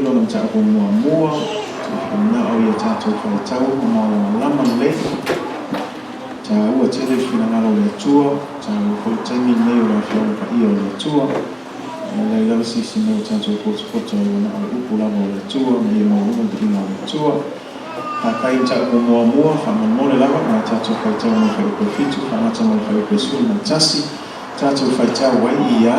lona mta ko mua na o ia tatou whaitau ko mau lama le ta ua tele fina ngalo le tua ta ua taimi nei o la whiawa ka ia o le tua le lala sisi nei o tatou poto na o upu lava o le tua me ia maunga dina o le tua Hakai mta ko mua whamamole lava na tatou whaitau mo whaiupe fitu whamata mo whaiupe sui na tasi tatou whaitau wai ia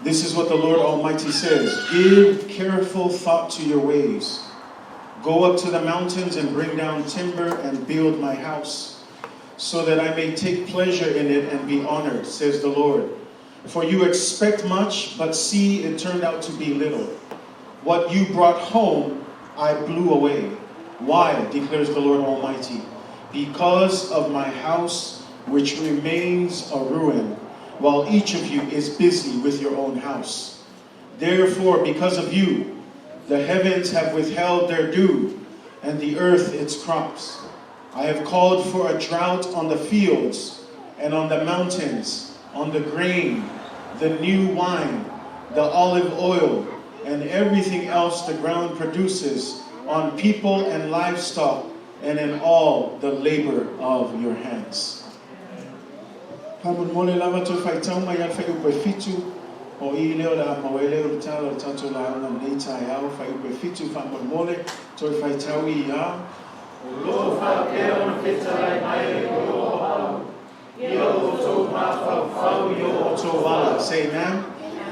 This is what the Lord Almighty says. Give careful thought to your ways. Go up to the mountains and bring down timber and build my house, so that I may take pleasure in it and be honored, says the Lord. For you expect much, but see, it turned out to be little. What you brought home, I blew away. Why, declares the Lord Almighty? Because of my house, which remains a ruin, while each of you is busy with your own house. Therefore, because of you, the heavens have withheld their dew, and the earth its crops. I have called for a drought on the fields, and on the mountains, on the grain, the new wine, the olive oil, and everything else the ground produces, on people and livestock, and in all the labor of your hands. Pamun mole lava to whaitau mai al whaiupe fitu o I leo la mawele o tala o tatou la ona neita e au whaiupe fitu pamun mole to whaitau I a o lo whakea ona whitarai mai o lo au I outou mafaufau I outou wala. Say amen.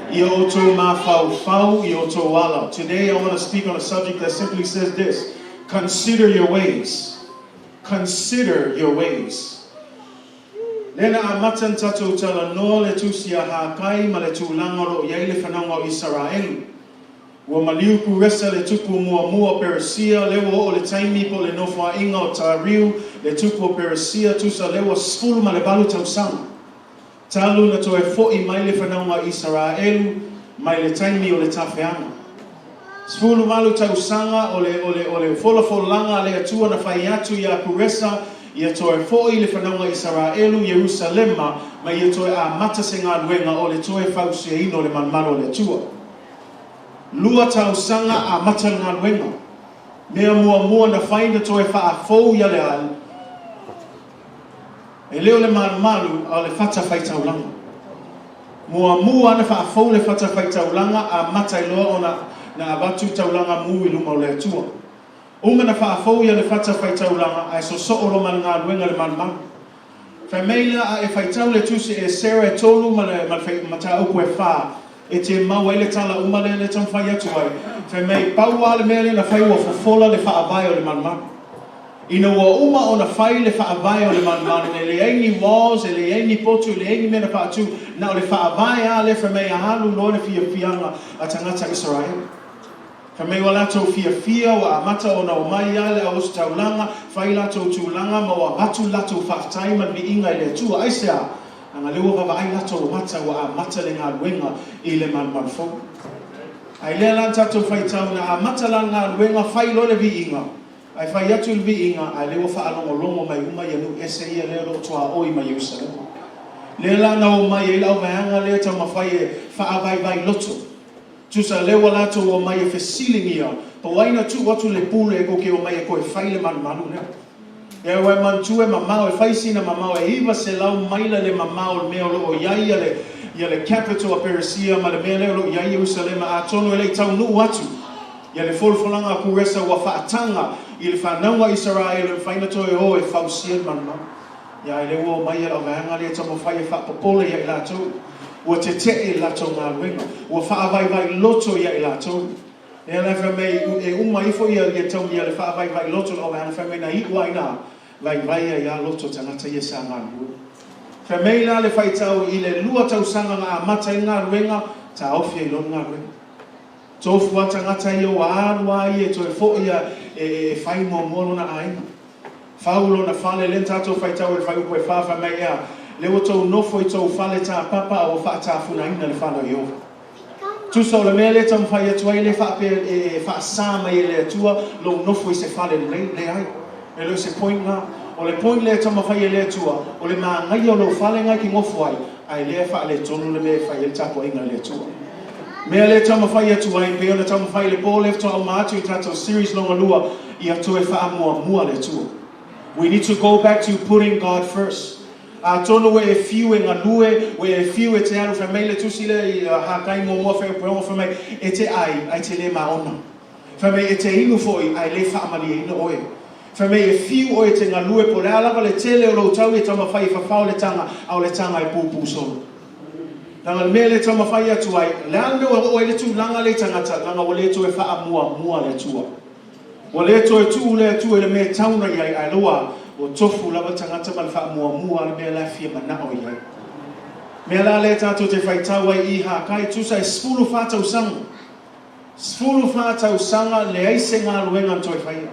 I outou mafaufau I outou wala. Today I want to speak on a subject that simply says this: consider your ways. Consider your ways. Lena amatan tatou tala no le tusia Hakai ma le tūlanga o iai le whananga o Israel. Ua maliuku resa le tupu mua Persia, lewa o le taimi po le nofua inga o Tariu, le tupu o Persia, tusa lewa sfulu ma le balu tausanga. Talu na toe fo'i mai le whananga o Israel, mai le taimi o le tawheanga. Sfulu malu tausanga o le fola le atua na whai atu ia kuresa, ia toe fo'i le whananga Israelu, Yerusalema, ma ia toe a mata se ngā luenga o le toe whausia ino le manmano le tua. Lua tausanga a mata ngā luenga. Mea mua na whaina toe whaafou ia le al. E leo le manmanu a le whata whaitaulanga. Mua na whaafou le whata whaitaulanga a mata iloa o na abatu taulanga mui luma o le tua. Uma na whaafou ia le whata whaitaulanga ai so oro man ngā luenga le manmanu. Whameila a e whaitau le tusi e Sarah e tolu ma le mata upu e wha. E te mau ele tala uma le tam whai atu ai. Whamei paua le mele na whai ua fofola le whaavai o le manmanu. Ina ua uma o na whai le whaavai o le manmanu. E le eini walls, e le eini potu, le eini mena whaatu. Na o le whaavai a le whamei a halu lo le whianga a tangata Israel. Whamei wa lato fia wa amata o na o mai ale a osu taulanga, whai lato tūlanga ma wa batu lato whaftai man vi inga i le tua aisea. Anga lewa wawa ai lato o mata wa amata le ngā luenga i le man fo. Ai lea lan tato whaitau na amata la ngā luenga whai lo le vi inga. Ai whai atu il vi inga, ai lewa wha alongo mai uma ianu ese ia leo lo tua oi mai Jerusalem. Le lana o mai e lau veanga lea tau mawhai e wha vai loto. Tusa lewa lato o mai e whesiling ia, pa waina tu watu le pule e koke o mai e koe whaile manu nea. E wai mantu e mamao e whaisina mamao e iwa se lau maila le mamao le mea o iai ia le capital a Peresia ma le mea leo lo iai Jerusalem a tono e le tau nuu atu. Ia le folfolanga a kuresa wa whaatanga i le whanaunga Israel e whaina to e ho e whausia manu. Ia e lewa o mai e lau veanga le tamo whai e whapapole ia i lato. Ua te e lato ngā ruenga. Ua whaavai loto ia i lato. E ana whamei e umaifo ia tau ia le whaavai loto o ana whamei na hiwa ina vai ia loto tangata ia sa ngā ruenga. Whamei la le whaitau i le lua tau sanga ngā mata i ngā ruenga ta aufia i lon ngā ruenga. Tofu ata ngata ia wa arua ia to e fo ia e whai mo na aina. Whaulo na whale len tato whaitau e whai upo e whawhamei ia le o tau nofo I tau whale tā papa o whaatawhuna ina le whalo i ova. Tusa o le mea le tam whai atua I le whaape e whaasama I le atua lo nofo I se whale le ai. E lo se point nga. O le point le tam whai e le atua o le maa ngai o lo whale ngai ki ngofo ai. Ai le wha le tonu le mea whai e tapo inga le atua. Mea le tam whai atua I peo le tam whai le pō lefto au maatu I tato series longa lua I atua e wha mua le atua. We need to go back to putting God first. A tono we e fiu e ngalue, we e fiu e te anu whamei le tusile I Hakai mua whai upeonga whamei e te ai te le maona. Whamei e te inu foi ai le whaamari e ina oe. Whamei e fiu oe te ngalue po le alaka le tele o lo tau e tama whai whawhao le tanga au le tanga e pūpū solo. Nanga le mea le tama whai atu ai, le anu oe le tu langa le tangata, langa o le tu e wha mua le tua. O le tu e tu le tu e le mea tauna I ai loa, o tofu lava tangata ma le wha mua le mea lafia manao I ai. Mea la le tato te whaitau ai I Hakai, tusa e spulu whātau sanga. Spulu whātau sanga le aise ngā luenga toi whaia.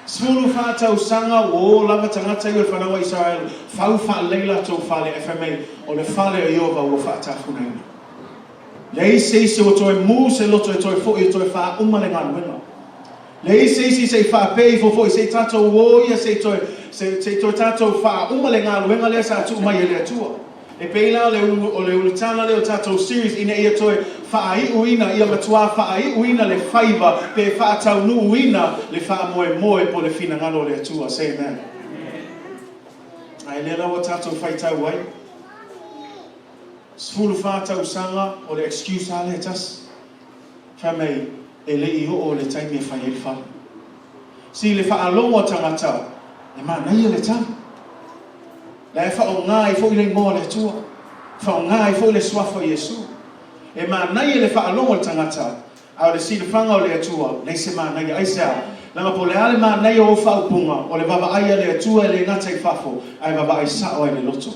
Spulu whātau sanga o lava tangata I o le whanawa Israel, whau wha leila tau whale FMA, o le whale o Iova o whaatawhuna ina. Le aise o toi mū se loto e toi fo I toi wha umale ngā luenga. Le isi se fa pei fo se tato wo ia se to tato fa umale ngā luenga le sa tu mai le tua. E peila le ulitana le tato series ina ia toi fa ai uina ia matua fa ai uina le Faiva pe fa tau nu uina le fa moe po le fina ngalo le tua. Say amen. Ai le lawa tato faita wai. Sfulu fa tau sanga o le excuse ale tas. Famei e le I o le taimi e whai e wha. Si le wha alongo tangata, e maa nei le tau. Le e wha o ngā I fo I le ngō le tua. Wha o ngā I fo I le swafa Jesu. E maa nei le wha alongo tangata, au le si le whanga o le atua, nei se maa nei aisea. Langa po le ale maa nei o wha upunga, o le vava aia le atua e le ngata I whafo, ai vava ai sao ai le loto.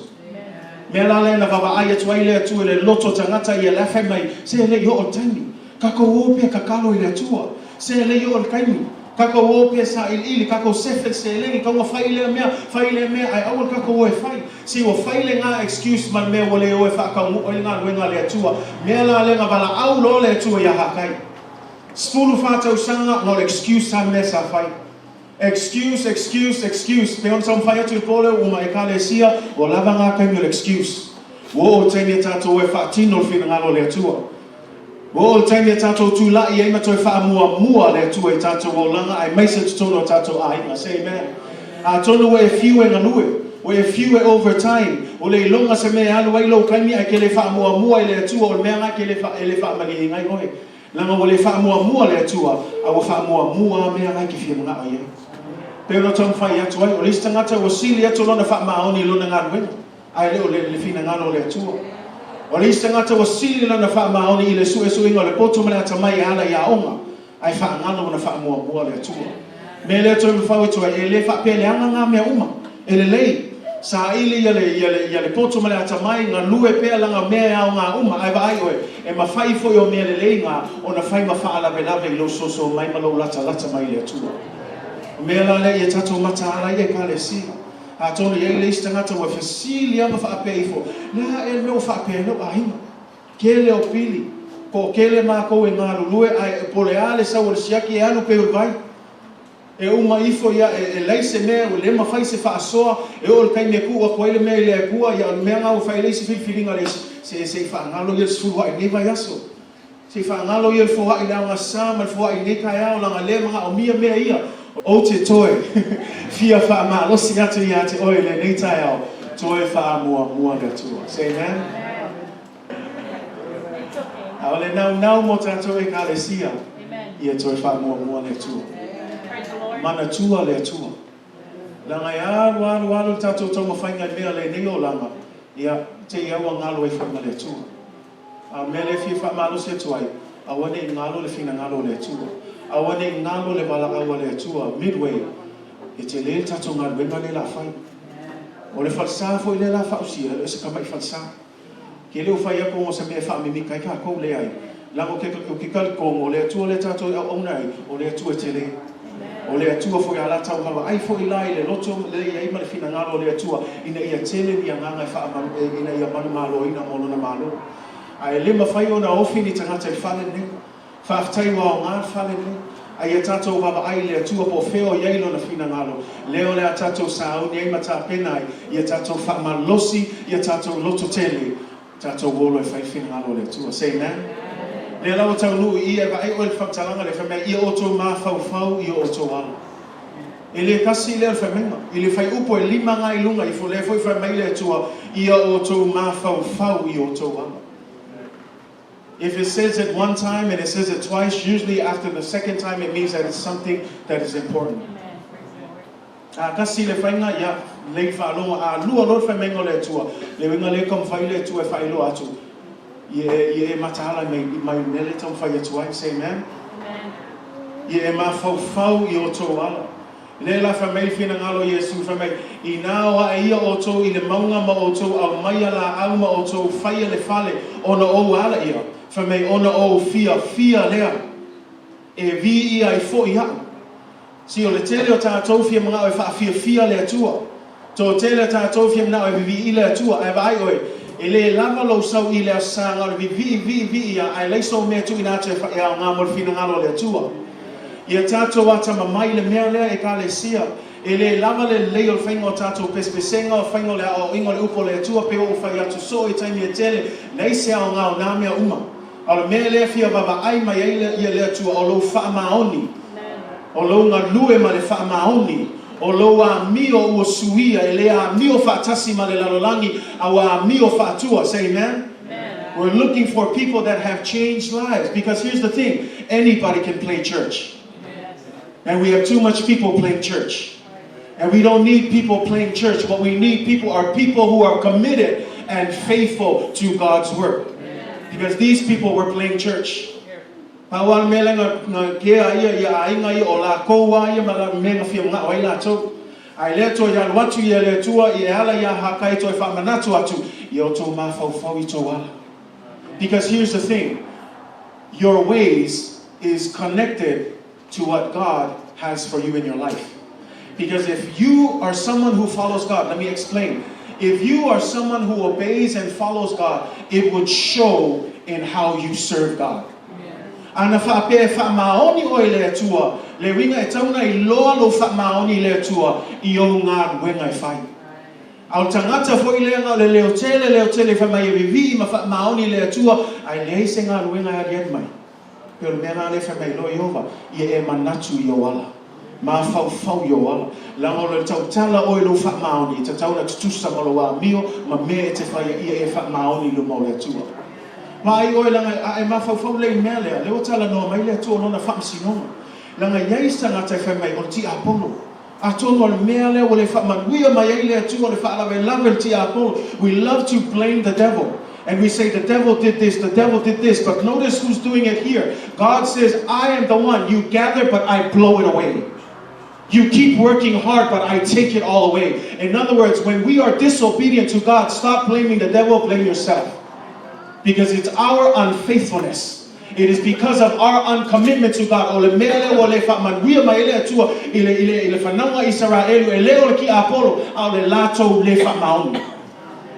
Mea la le na vava aia tua I le atua e le loto tangata I e lefe mai, se le I o taimi. Kako wopia kakalo I le atua. Se le I o le kaimi. Kako wopia sa ili. Kako sefe se le. Kako whai le mea. Ai awal kako wo e whai. Si wo whai le ngā excuse man mea wo le o e whakau o le ngā ruenga le atua. Mea la le ngā wala au lo le atua I Hakai. Spulu whātau sanga no le excuse sa mea sa whai. Excuse. Pe on sam whai atu I pole uma e ka le sia. O lava ngā kaimi o le excuse. Wo o teimia tātou e whaatino le whina ngalo le atua. O taimi tato tu la I ma toi fa mua le tu e tato o langa ai mai se tono tato ai ma say amen. A tono we few e ngalue, we few over time. O le longa se me alu ai lo kaimi ai ke le fa mua le tu o me nga ke le fa magi ngai hoi. Langa o le fa mua le tu a o fa mua me nga ki fia nga ai. Pero tom fa ya tu ai o lista ngata o sili atu lona fa maoni lona ngalwe. Ai le fina ngalo le tu. O le isa ngata wa sili lana wha maoni I le suinga o le poto mele ata mai ala ia onga. Ai wha ngano na wha mua le atua. Me le atoe mwhau itua e le wha pele anga ngā mea uma. E le lei. Sa ili ia le poto mele ata mai ngā lue pea langa mea au ngā uma. Ai wa ai oe. E ma whai foi o mea le lei ngā. O na whai ma wha ala lawe I lo so mai ma lo lata mai le atua. Mea la le ia tato mata ala ia ka le si. A tono ia le ista ngata wa fasili ama fa apeifo. Na e no fa apeno ai. Kele o pili. Ko kele ma ko e ngā lulue ai po le ale sa o le siaki e anu pe vai. E uma ifo ia e leise mea o le mawhai se whaasoa e o le kai mea kua kwa ile mea le kua ia o mea ngau whai leise whiwhiringa le se whaangalo ia sfurua i newa yaso. Se whaangalo ia fua i leanga sama fua i neka iao langa le mga o mia mea ia. O te toe, fia wha losi atu ia te oe le neita iao, toe wha mua le tua. Say amen? A ole nau mo tātou e ka le sia, ia toe wha mua le tua. Mana tua le tua. Langa i alu tātou tau mawhainga mea le neo langa. Ia te iaua ngalo e whainga le tua. A mele fia whamalo se tuai. A wane i ngalo le whina ngalo le tua. A wane i ngalo le balakaua le tua. Midway. E te le tātou ngalo wenga le la whai. O le falsa fo i le la whausia. E se kamai falsa. Ke leo whai ako o se mea whaamimika i ka kou le ai. Lango ke kikal kongo le tua le tātou au aunai. O le tua te le. O le atua foi ala tau hawa ai foi lai le loto le ia ima le fina ngalo le atua ina ia tele ni nganga e wha ina ia manu malo ina mono na malo ai lima fai ona ofi ni tangata i whale ne whaaftai wa o ngā whale ne ai a tatou wawa ai le atua po feo iailo na fina ngalo leo le a tatou sao ni ima ta penai ia tatou wha malosi ia tatou loto tele tatou wolo e whai fina ngalo le atua say amen. Le lau tau nuu i e vai oe whaktalanga le whamea i outou mafaufau i outou ala. E le kasi le whamenga, i le whai upo e lima ngai lunga i fo le foi whamei le tua i outou mafaufau i outou ala. If it says it one time and it says it twice, usually after the second time it means that it's something that is important. Kasi le whainga ia le whalonga a lua lor whamenga le tua, le winga le kam whai le tua e whailo atu. Ye matala mai nele tau whai atuai, say amen? Ye mafaufau i outou ala. Le la whamei whina ngalo Yesu whamei i nāwa e ia outou i le maunga ma outou au mai ala au ma outou whai le whale ona ou ala ia. Whamei ona ou fia lea. E vi ia i fo i hau. Si o le tele o tātou fia mga oe fia le atua. Tō tele o tātou fia mga oe vi i le atua. Ai vai oe. E le lava lo sau i le asanga o vi ia ai leiso mea tu ina te e au ngā morfina ngalo le atua. Ia tātou ata mamai le mea lea e ka le sia. E le lava le leo whaingo tātou pespesenga o whaingo le ao ingo le upo le atua pe o whai atu so i taimi e tele nei se au ngā o nā mea uma. A le mea lea fia baba ai mai ia le atua o lo wha maoni. O lo ngā lue ma le wha maoni. O lo a mio ua suia e le a mio whaatasi ma le lalolangi a wa mio whaatua. Say amen? Amen? We're looking for people that have changed lives. Because here's the thing. Anybody can play church. Yes. And we have too much people playing church. And we don't need people playing church. What we need people who are committed and faithful to God's word. Because these people were playing church. Pawal mele nga kea ia ainga i o la koua ia ma la menga fia mga o ila tau. Ai le to ia watu ia le tua i ala ia hakai to i whamanatu atu i o tō mafaufau i tō ala. Because here's the thing. Your ways is connected to what God has for you in your life. Because if you are someone who follows God, let me explain. If you are someone who obeys and follows God, it would show in how you serve God. Ana whape whamaoni o le atua, le winga e tauna I loa lo whamaoni le atua, I o ngā wenga e whai. Au tangata fo I leanga le leo tele whamai e vivi ma whamaoni le atua, ai le se ngā wenga e adian mai. Pero mena le whamai lo Iova, I e manatu I o wala. Ma faufau I o wala. Lango le tautala o lo whamaoni, ta tauna tutusa ma lo wa mio, ma me e te whai e whamaoni lo mo le atua. Mai oe langa e mafaufau le mea lea, leo tala noa mai lea tua nona whamsinonga. Langa iaisa ngā tai whamai o ti apolo. A tono le mea lea o le whamanuia mai ei lea tua o le whaalawe lave ti apolo. We love to blame the devil. And we say the devil did this, the devil did this. But notice who's doing it here. God says, I am the one. You gather, but I blow it away. You keep working hard, but I take it all away. In other words, when we are disobedient to God, stop blaming the devil, blame yourself. Because it's our unfaithfulness. It is because of our uncommitment to God. O le mele o le whamanuia mai ele atua I le whanaunga Israelu e leo le ki Apolo au le lato le whamaoni.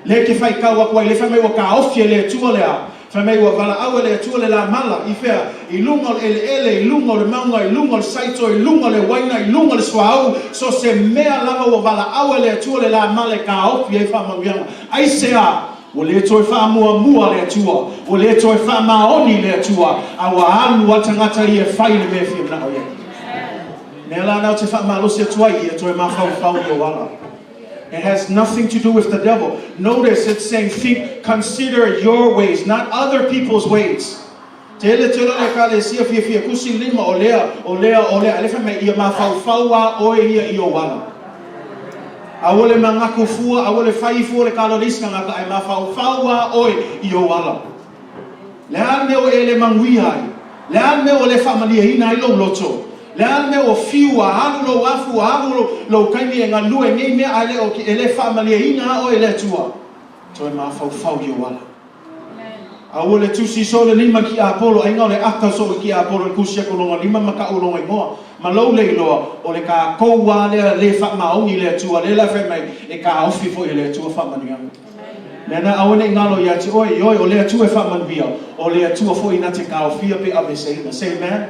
Le ke whai kaua kua I le whamai o ka ofie le atua lea. Whamei wa wala awa le atua le la mala I whea I lunga o ele, I lunga o le maunga, I lunga o le saito, I lunga o le waina, I lunga o le swahau so se mea lava wa wala awa le atua le la mala ka opi e whamauianga ai sea o le toi whamua le atua o le toi whamaoni le atua awa anu a tangata I e whai le mea whia mnao ia Nea la nau te whamalosi atua I e toi mafaufau I o wala It has nothing to do with the devil. Notice it's saying, think, consider your ways, not other people's ways. Tele tele le kale sia fia fia kusi lima olea. Alefa me ia mafaufau a oe ia I o wala. Awole mangaku fua, awole faifu le kalorisa ngaka ai mafaufau a oe I o wala. Lean me o ele manguihai. Lean me o le whamalia hina I lo loto. Lean me o fiua, halu lo wafu, halu lo kaimi e ngā lue ngei mea ale o ki ele whaamalia ina o ele tua. Toi mafaufau I o wala. Awo le tusi so le lima ki a Apollo, ai ngau le aka so ki a Apollo, kusia kolonga lima maka ulonga ingoa. Ma lau le iloa, o le ka koua le whamaongi le tua, le la whemai, e ka awhi fo I le tua whamanianga. Nena awane ngalo ia ti oi, o le tua whamanuia, o le tua fo ina te ka awhia pe abeseina. Say amen.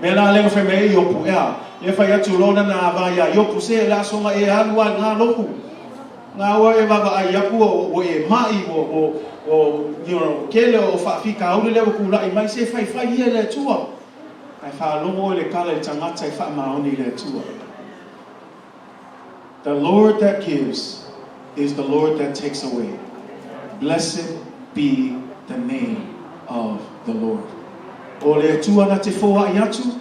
Mela lenga fe me yopu ea le fa ya tulona na va ya yopu se la songa e alwa nga loku nga wa e baba ai yapu o e mai o you know kele o fa fika o le ku la mai se fa ia le tua ai fa longo le kala tangata fa maoni le tua The Lord that gives is the Lord that takes away. Blessed be the name of the Lord. O le atua na te foa I atu,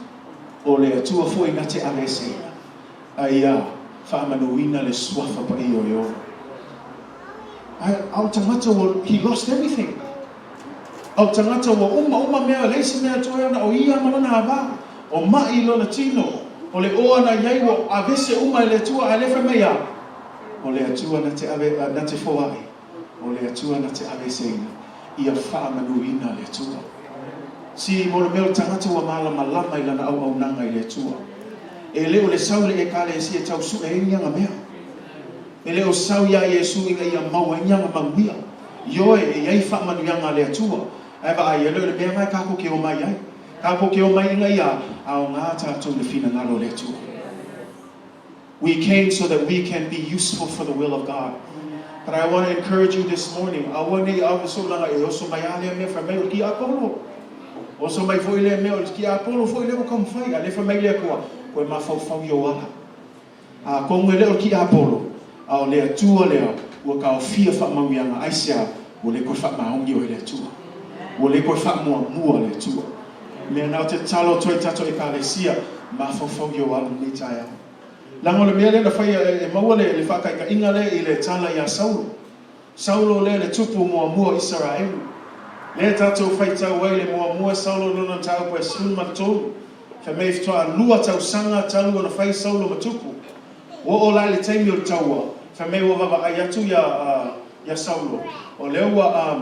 o le atua foi na te arese. Aia, whaamanuina le swafa pa I o yo. Au tangata wa, he lost everything. Au tangata wa uma mea leisi mea toa na o ia malona hava. O mai lo na tino. O le oa na iai wa avese uma le atua a lefa mea. O le atua na te foa ai. O le atua na te arese ina. Ia whaamanuina le atua. Si mo le meo tangata wa malama I lana au nanga I le tua. E leo le saule e kale si e tau su e inga mea. E leo sau ya Yesu inga ia maua inga manguia. Yo e iai whamanu yanga le tua. Eva ai leo le mea mai kako ke o mai ai. Kako ke o mai inga ia au ngā tātou le fina ngalo le tua. We came so that we can be useful for the will of God. But I want to encourage you this morning. I want to also langa e oso mai ale mea fra meo ki akolo. Oso mai foi le meo ki a Apollo foi le ko fai ale fa mai le ko mafaufau I o wala. A ko ngele ki a Apollo a le atua le o ka fia fa mamianga aisia o le ko fa maungi o le atua. O le ko fa mua le atua. Me na te talo toi tato e kalesia mafaufau I o wala ni taia. Lango le mele na fai e mawale le fa ka inga le I le tala ya Saulo le tupu mua Israel. Le tatou whaitau wai le mua Saulo nona tau koe sun matolu. Wha mei fitoa lua tau sanga talu ona whai Saulo matupu. O lai le teimi o taua. Wha mei wa wawa ai atu ya Saulo. O leua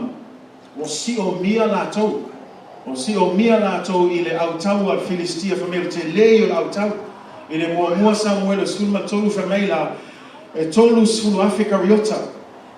o si o mia la tau. O si o mia la tau I le au tau al Filistia. Wha mei te lei o au tau. I le mua Samuel o sun matolu wha mei la e tolu sulu afe kariota.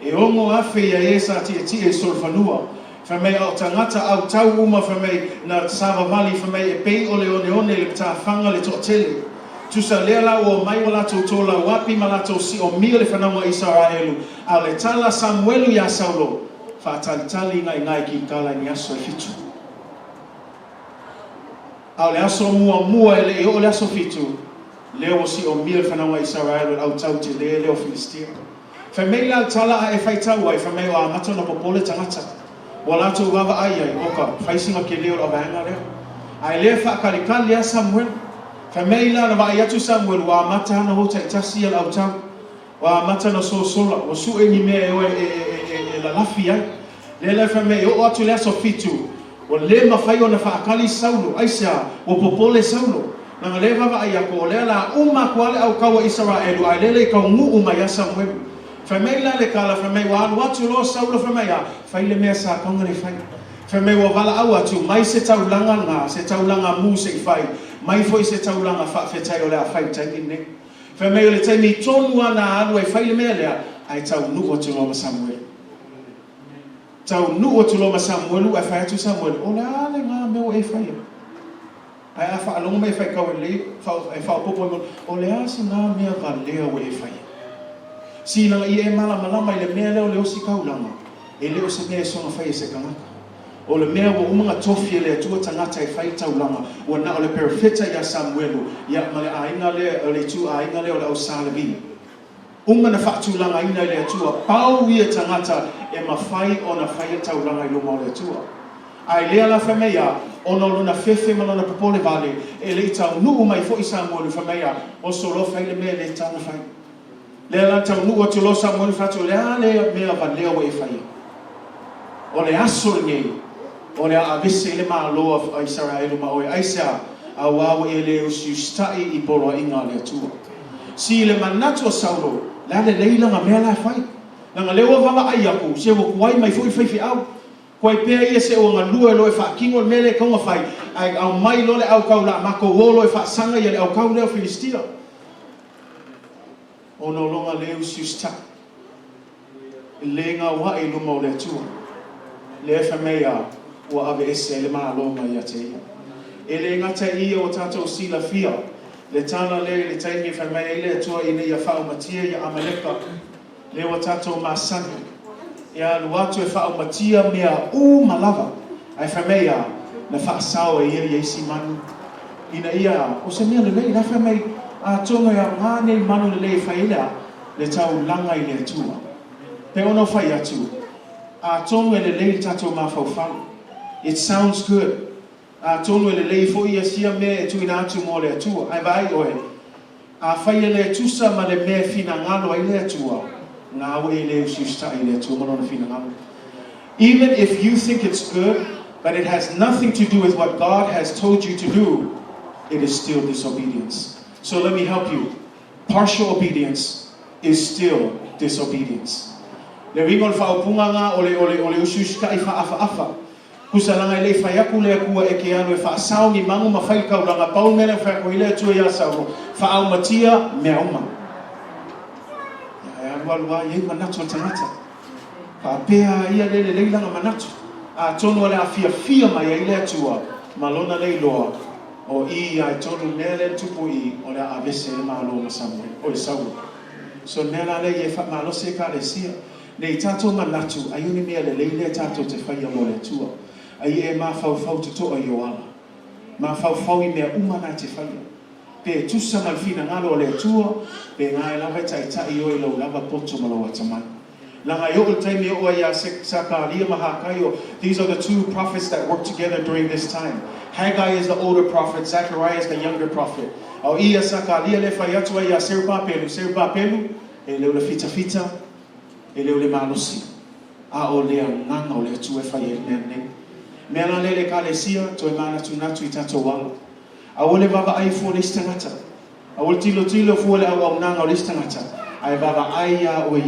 E ongo afe ia esa ti e solfanua. Whamei au tangata au tau uma whamei na Sava Valley whamei e pei ole le ta whanga le tōtele. Tusa lea lau o mai wala tō tōla wapi ma lato si o mia le whananga Israelu. A le tala Samuelu ya Saulo. Whaatalitali ngai ki kala ni aso e fitu. A le aso mua ele e o le aso fitu. Leo si o mia le whananga Israelu au tau te leo Filistia. Whamei la tala a e whaitau ai whamei o a mato na popole tangata. Wala tu wawa ai oka whaisinga ke leo o vahanga leo. Ai lea whakalikali a Samuel. Whameila na vai atu Samuel wa mata hana hota I tasi al au tau. Wa mata na sola. Wa su e ni mea e la lafi ai. Lela whamei o atu lea so fitu. Wa le mawhai o na whaakali Saulo. Aisa o popole Saulo. Nanga le wawa ai ako o lea la uma kuale au kawa Israelu. Ai lele I kau ngu uma ya Samuel. Whamei la le kala, whamei wa anu atu loa Saulo whamei a, whai le mea sa konga le whai. Whamei wa wala au atu, mai se taulanga ngā, se taulanga mū se I whai, mai foi se taulanga whawhetai o lea whai tangi ne. Whamei o le taimi tonu ana anu e whai le mea lea, ai tau nu o te roma Samuel. Tau nu o tulo ma Samuelu, ai whai atu Samuelu, o le ale ngā meo e whai. Ai a whaalonga mai whai kau e le, ai whaapopo o le asa ngā mea ka lea o e whai. Si langa I e malama I le mea leo leo si kaulanga, e leo se mea songa whai e se kangaka. O le mea wa umanga tofi le atua tangata e whai taulanga, o na o le perfeta ia Samuelu, ia ma le ainga le, o le tu ainga le o le au Salavi. Unga na whaatulanga ina le atua, pau ia tangata e mawhai o na whai taulanga I luma o le atua. Ai lea la whamea, o no luna fefe malona popole vale, e le tau nuu mai fo I Samuelu whamea, o solo whai le mea le tau whai. Lea la tau nuu o te lo Samuelu whatu, lea lea mea va lea o e whai. O le aso ngei, o le avese le maa loa a Israelu ma oe aisea, a wawa e le usiustai I polo inga le atua. Si le manatu o Saulo, la le leilanga mea la whai. Nanga lewa wawa ai aku, se wo kuai mai fo I whaifi au. Koe pēa ia se o ngā lua e loe whaakingo le mele kaunga whai, ai au mai lo le au kau la mako wolo e whaasanga ia le au kau leo Filistia. O no longa leo siustai. Le ngā wa e luma o le atua. Le e whamea ua ave ese le maa longa ia te ia. E le ngata ia o tātou sila fia, le tana le taimi whamea I le atua I ne ia whao matia ia Amaleka, le o tātou masani. Ia luatu e whao matia mea malava, ai whamea na whaasao e ia isi manu. Ina ia, o se mea le lei, na whamei a tonga ia ngāne manu le lei whailea, le tau langa I le atua. Pe ono whai atu, a tonga le lei tātou mafaufau. It sounds good. A tonu e le lei fo ia sia mea e tuina atu mo le atua. Ai vai oe. A whaia le atusa ma le mea fina ngalo ai le atua. Ngā ue le usiusta I le atua manona fina ngalo. Even if you think it's good, but it has nothing to do with what God has told you to do, it is still disobedience. So let me help you. Partial obedience is still disobedience. Le ringol whaupunga ngā ole usiusta I whaafa. Kusa langa I le whai aku le akua e ke anu e whaasau ni mangu ma whai kau langa pau mena whai ako I le atua ia sauro. Whaau matia mea uma. Ia e alua iei manatu o tangata. Whaapea ia le leilanga manatu. A tonu ale a fia mai I le atua. Malona le loa. O I ai tonu mea le tupu I o le a avese le maa loa Samuel. O I sauro. So mea le I e wha malo se ka le sia. Nei tato manatu. Ayuni mea le leile tato te whai amo le atua. Ai e mafaufau te toa I o ala. Mafaufau I mea umana te whaia. Pe tusa malfina ngalo o le atua, pe ngā e lawa tai o I lau lava poto malawa tamai. Langa I o taimi o ia sakaria ma Hakai o. These are the two prophets that worked together during this time. Haggai is the older prophet, Zechariah is the younger prophet. Au ia sakaria le whaiatua ia serpa pelu, e leo le fita, e leo le malosi. A o lea nganga o le atua e whaia nene. Mea la lele ka le sia, to e mana tunatu I tato wala. A ole baba ai fo le stangata. A ole tilo fo le au nanga o le stangata. Ai baba ai ya oe.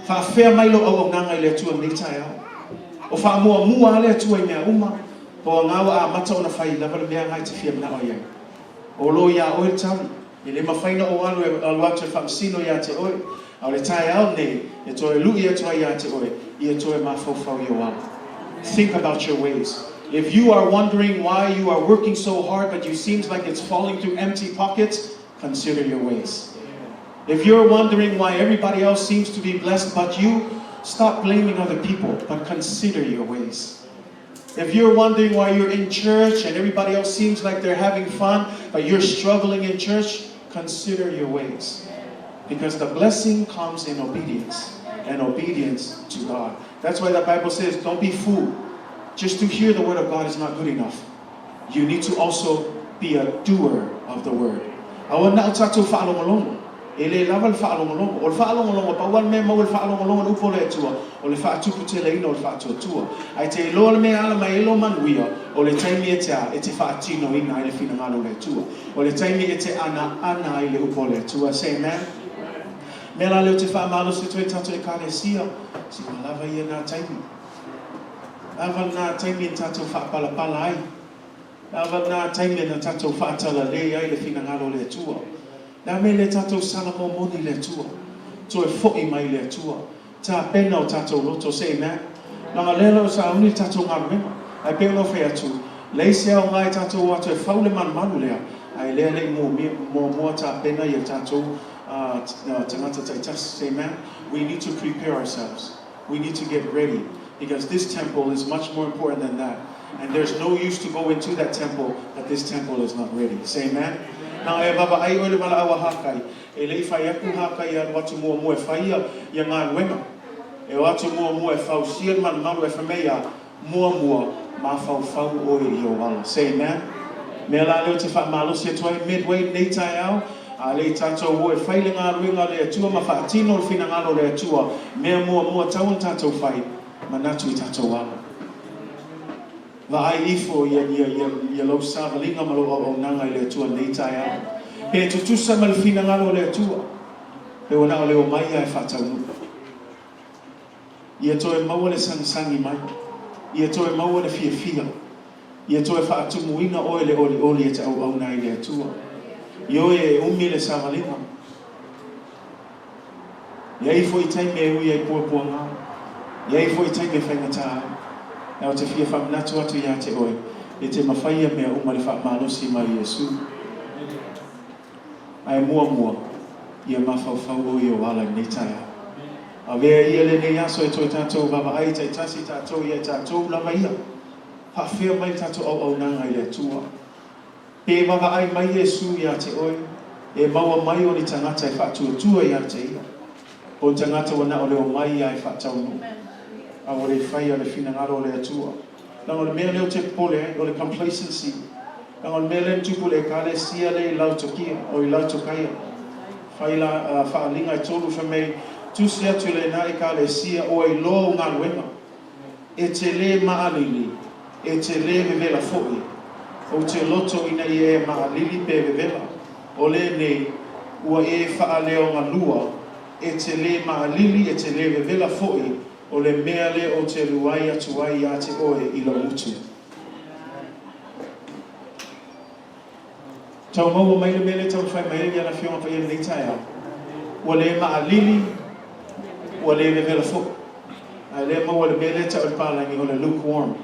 Fa fea mailo au nanga I le atua nita ya. O fa mua le atua I mea uma. Po ngawa a mata ona fai lava le mea ngai te fia mna oe. O lo ya oe tali. I le mawhaina o alu e aluatu e whamsino ya te oe. A le tai au nei, e to e lui e toa ya te oe. I e to e mafaufau I o alu. Think about your ways. If you are wondering why you are working so hard but you seems like it's falling through empty pockets, consider your ways. If you're wondering why everybody else seems to be blessed but you, stop blaming other people, but consider your ways. If you're wondering why you're in church and everybody else seems like they're having fun but you're struggling in church, consider your ways. Because the blessing comes in obedience, and obedience to God. That's why the Bible says, don't be fooled. Just to hear the word of God is not good enough. You need to also be a doer of the word. Awan na utato whaalongolongo. Ele lawa le whaalongolongo. O le whaalongolongo, pawan me mau le whaalongolongo upo le atua. O le whaatupu te leina o le whaatuatua. Ai te loa le mea ala mai elo manuia. O le taimi e te a, e te whaatino ina ai le whina ngalo le atua. O le taimi e te ana ai le upo le atua. Say amen. Mela leo te whaamalo se toi tato e kare sia. Si malawa ia nā taimi. Awa nā taimi tato whaapalapala ai. Awa nā taimi na tato whaatala le ai le whina ngalo le atua. Nā me le tato salamo moni le atua. To e fo'i mai le atua. Tā pena o tato loto se amen. Nanga lelo sa uni tatou ngā ai pe no fe atu. Lei se au ngai tatou atu e faule man manu lea. Ai lea lei mo ta pena ia tatou tangata taitasi. Amen. We need to prepare ourselves. We need to get ready because this temple is much more important than that. And there's no use to go into that temple that this temple is not ready. Say amen. Now e baba ai ole mala awa Hakai. E lei fai aku Hakai an watu mua e faia ia ngā wenga. E watu mua e fau sia man malu e whamea mua mafaufau o i o wala. Say amen. Me la leo te wha malosi atoe Midway nei tai au. A lei tātou o e whaile ngā ruenga le atua ma whaatino o whina ngalo le atua. Mea mua tau an tātou whai. Manatu I tātou wala. Va ai ifo ia lau sāwalinga malo au nanga I le atua nei tai au. Pe tutusa ma le whina ngalo le atua. Pe wana o leo mai ai whaatau nuka. Ia toe maua le sangisangi mai. Ia toe maua le fia. Ia toe whaatumuinga oe le oli e te au nai le atua. Io e umi le sāwalinga. Ia ifo I taime e ui ai pua ngā. Ia ifo I taime whaingataa. Nau te fia whaminatu atu ia te oe. E te mawhaia mea umari whaamalosi mai Iesu. Ai mua. Ia mafaufau o I o wala nei taia. A vea ia le nei aso e toi tātou baba ai tai tasi tātou ia tātou lama ia. Hawhea mai tātou au nanga I le atua. Pe baba ai mai Iesu ia te oe. E maua mai o ni tangata e whaatua ia te ia. O tangata wana o leo mai ai whaatau no. A o le whai o le whinangaro o le atua. Nang o le mea leo te pole o le complacency. Nang o le mea leo tupu le kale sia le lautokia o I lautokaia. Whai la whaalinga I tolu whamei. Tusi atu le na I kale sia o I lo ngā wenga. E te le maalili. E te le vevela fo'i. O te loto ina I e maalili pe vevela. O le nei ua e whaaleo ngā lua. E te le maalili e te le vevela fo'i. O le mea le o te luai atu ai a te oe I lo utu. Tau maua mai le mele tau whai mai ia na whionga whai nei tai au. Ua le maalili. Ua le vevela fo'i. A le maua le mele tau pālangi o le lukewarm.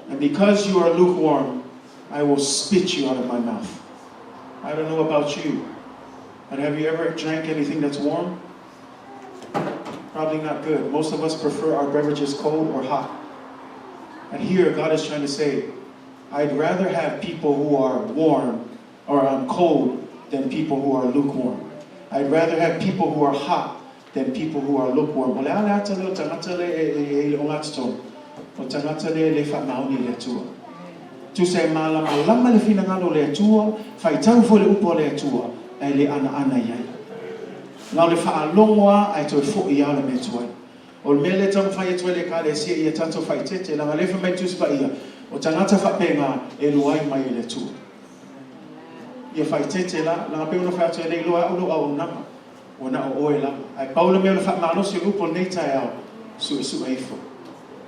And because you are lukewarm, I will spit you out of my mouth. I don't know about you, but have you ever drank anything that's warm? Probably not good. Most of us prefer our beverages cold or hot. And here God is trying to say, I'd rather have people who are warm or cold than people who are lukewarm. I'd rather have people who are hot than people who are lukewarm. O tangata le whamaoni le atua. Tu se malama le whinangalo le atua, whai tau fo le upo le atua, ai le ana iai. Ngau le whaalongoa ai toi fo I ala me tuai. O le mele tamu whai tuai le ka le sia ia tato whai tete, langa le whamai tuspa ia, o tangata whapenga e luai mai le atua. Ia whai tete la, langa peuna whai atua le lua ulu au nama, o na o oe la. Ai paula mea le whamalosi upo nei tai au, su eifo.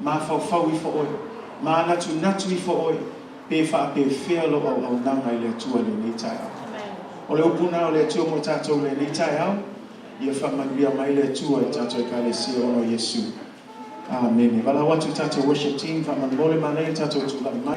Mafaufau I fo oi. Ma natu I fo oi. Pe wha pe whea lo au nanga I le atua le nei tai au. O le upuna o le atua mo tātou le nei tai au. Ia whamanuia mai le atua I tātou I ka le sia ono Iesu. Amen. Wala watu tātou worship team. Whamanole manei tātou tula mai.